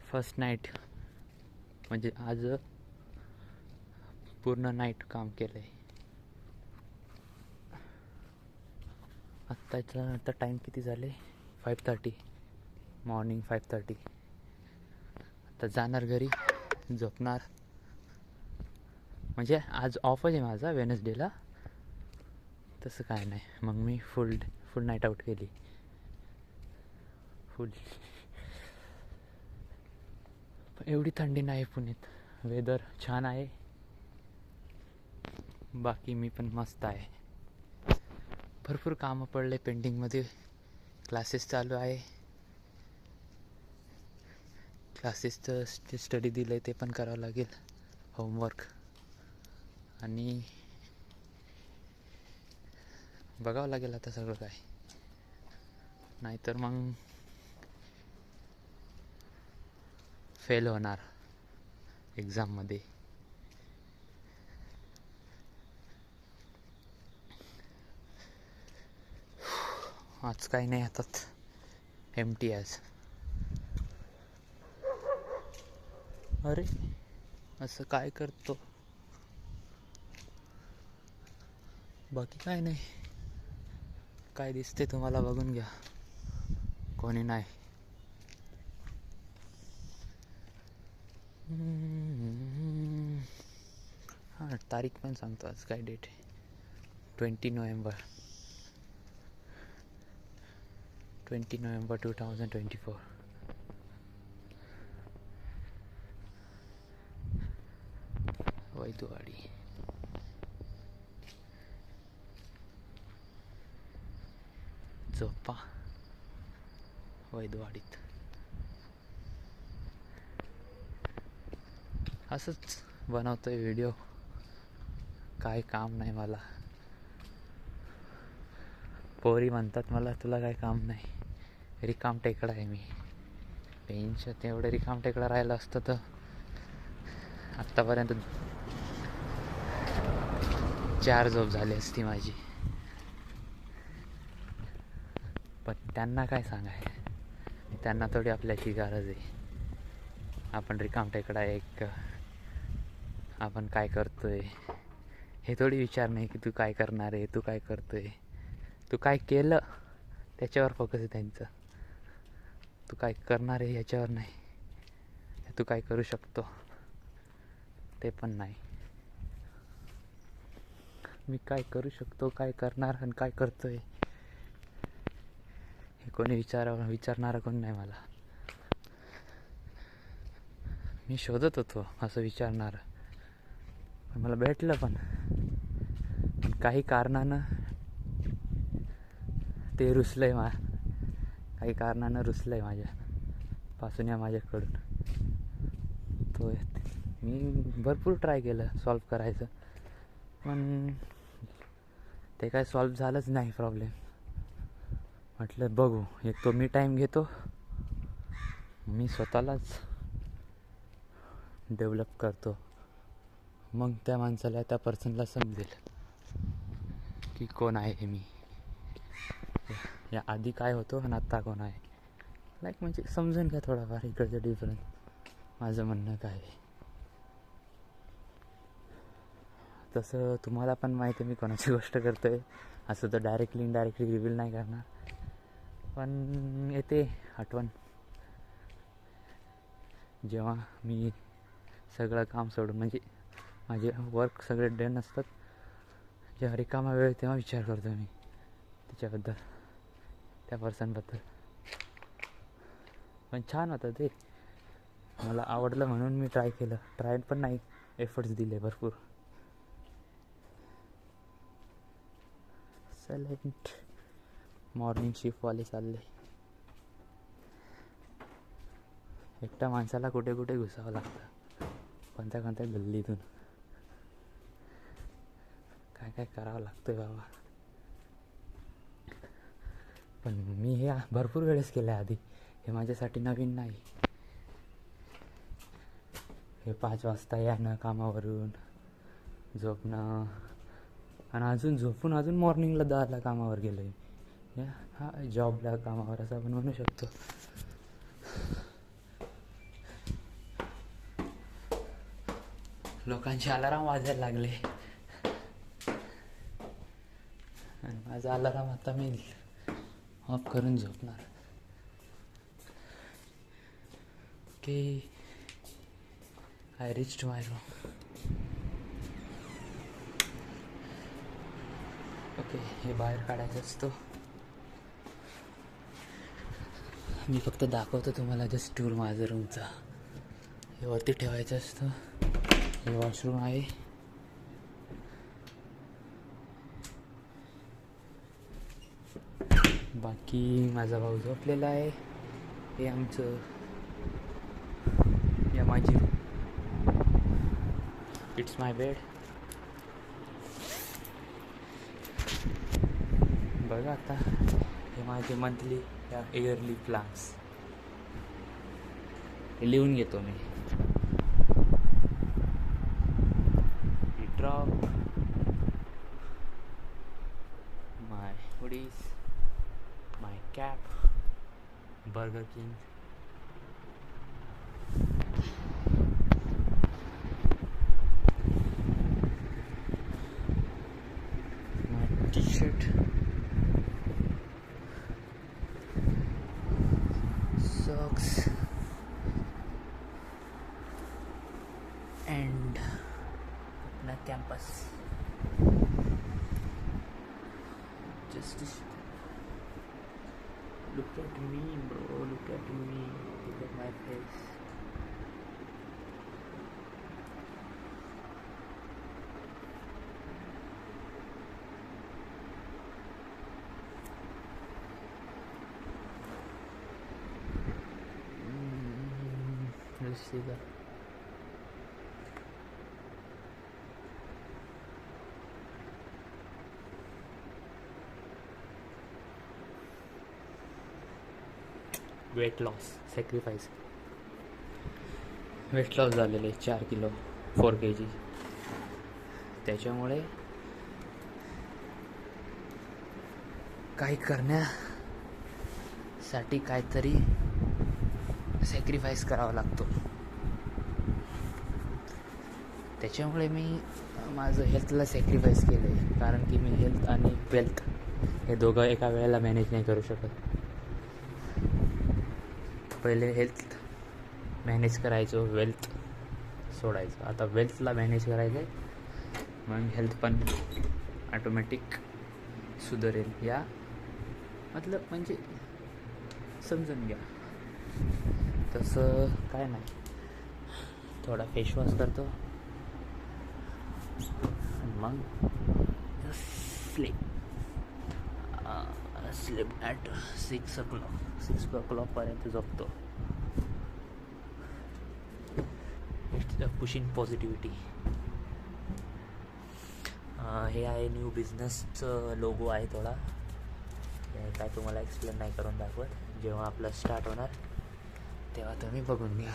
First night म्हणजे आज पूर्ण नाईट काम केलं आहे. आत्ताचं आता टाईम किती झाले? 5:30 मॉर्निंग 5:30. आता जाणार घरी, झोपणार. म्हणजे आज ऑफच आहे माझा वेनसडेला, तसं काय नाही. मग मी फुल नाईट आऊट केली. फुल. एवढी थंडी नाही पुण्यात, वेदर छान आहे. बाकी मी पण मस्त आहे. भरपूर कामं पडले पेंडिंगमध्ये. क्लासेस चालू आहे. क्लासेसचं स्टडी दिलं आहे ते पण करावं लागेल, होमवर्क. आणि बघावं लागेल आता सगळं काय, नाहीतर मग फेल होणार एक्झाममध्ये. आज काही नाही हातात, एम्प्टी आज. अरे असं काय करतो? बाकी काय नाही. काय दिसते तुम्हाला बघून घ्या, कोणी नाही. हां, तारीख पण सांगतो. आज काय डेट आहे? 20 नोव्हेंबर 2024. वैदवाडी. झोपा वैदवाडीत. असंच बनवतोय व्हिडिओ. काय काम नाही मला. पोरी म्हणतात मला, तुला काय काम नाही, रिकाम टेकडा आहे मी. पेनचं तेवढं रिकाम टेकडा राहिलं असतं तर आत्तापर्यंत 4 झोप झाली असती माझी. पण त्यांना काय सांगाय, त्यांना थोडी आपल्याची गरज आहे. आपण रिकाम टेकडा एक, आपण काय करतोय हे थोडी विचार नाही की तू काय करणार आहे, तू काय करतोय, तू काय केलं त्याच्यावर फोकस आहे त्यांचं. तू काय करणार आहे याच्यावर नाही, तू काय करू शकतो ते पण नाही. मी काय करू शकतो, काय करणार आणि काय करतोय हे कोणी विचारणारं कोणी नाही मला. मी शोधत होतो असं विचारणारं, पण मला भेटलं पण काही कारणानं ते रुसलंय. काही कारणानं रुसलंय माझ्यापासून या माझ्याकडून. तो मी भरपूर ट्राय केलं सॉल्व करायचं, पण ते काय सॉल्व झालंच नाही प्रॉब्लेम. म्हटलं बघू, एक तो मी टाईम घेतो, मी स्वतःलाच डेव्हलप करतो. मग त्या माणसाला, त्या पर्सनला समजेल की कोण आहे मी, या आधी काय होतो आणि आत्ता कोण आहे. म्हणजे समजून घ्या थोडाफार इकडचं डिफरन्स. माझं म्हणणं काय आहे तसं तुम्हाला पण माहिती आहे मी कोणाची गोष्ट करतो आहे. असं तर डायरेक्टली इनडायरेक्टली रिव्हील नाही करणार, पण येते आठवण जेव्हा मी सगळं काम सोडून, म्हणजे माझे वर्क सगळे डन असतात, जेव्हा रिकामा वेळ तेव्हा विचार करतो मी त्याच्याबद्दल, त्या पर्सनबद्दल. पण छान होतं ते, मला आवडलं म्हणून मी ट्राय केलं. ट्राय पण नाही, एफर्ट्स दिले भरपूर. सायलेंट मॉर्निंग शिफ्टवाले चालले. एकट्या माणसाला कुठे कुठे घुसावं लागतं, कोणत्या कोणत्या गल्लीतून काय काय करावं लागतंय बाबा. पण मी हे भरपूर वेळेस केलं आहे आधी, हे माझ्यासाठी नवीन नाही. हे 5 वाजता यानं कामावरून, झोपणं, आणि अजून झोपून अजून मॉर्निंगला 10ला कामावर गेलो आहे. हा जॉबला कामावर असं आपण म्हणू शकतो. लोकांचे अलाराम वाजायला लागले आणि माझा अलाराम आता मी ऑफ करून झोपणार. Okay, I reached my room. Okay, हे बाहेर काढायचं असतं. मी फक्त दाखवतो तुम्हाला जस्ट टूर माझं रूमचा. हे वरती ठेवायचं असतं. हे वॉशरूम आहे. बाकी माझा भाऊ झोपलेला आहे. हे आमचं या माझी इट्स माय बेड. बघा आता हे माझे मंथली या इयरली प्लॅन्स हे लिहून घेतो मी. Drop my hoodies, my cap, Burger King, my T shirt, socks and अपना campus. Just look at me, bro. Look at me. Look at my face. Let's see that. Weight loss sacrifice. Weight loss झालेले 4 kilo 4 kg. त्याच्यामुळे काही करण्यासाठी काहीतरी sacrifice करावा लागतो. त्याच्यामुळे मी माझं हेल्थला सॅक्रिफाईस केलं आहे. कारण की मी हेल्थ आणि वेल्थ हे दोघं एका वेळेला मॅनेज नाही करू शकत. पहिले हेल्थ मॅनेज करायचो, वेल्थ सोडायचं. आता वेल्थला मॅनेज करायचं आहे, मग हेल्थ पण ऑटोमॅटिक सुधारेल. या मतलब म्हणजे समजून घ्या. तसं काय नाही. थोडा फेसवॉश करतो आणि मग स्लीप ॲट 6 o'clock पर्यंत झोपतो. It's a pushing positivity. हे आहे न्यू बिझनेसचं लोगो आहे. थोडा काय तुम्हाला एक्सप्लेन नाही करून दाखवत. जेव्हा आपलं स्टार्ट होणार तेव्हा तुम्ही बघून घ्या.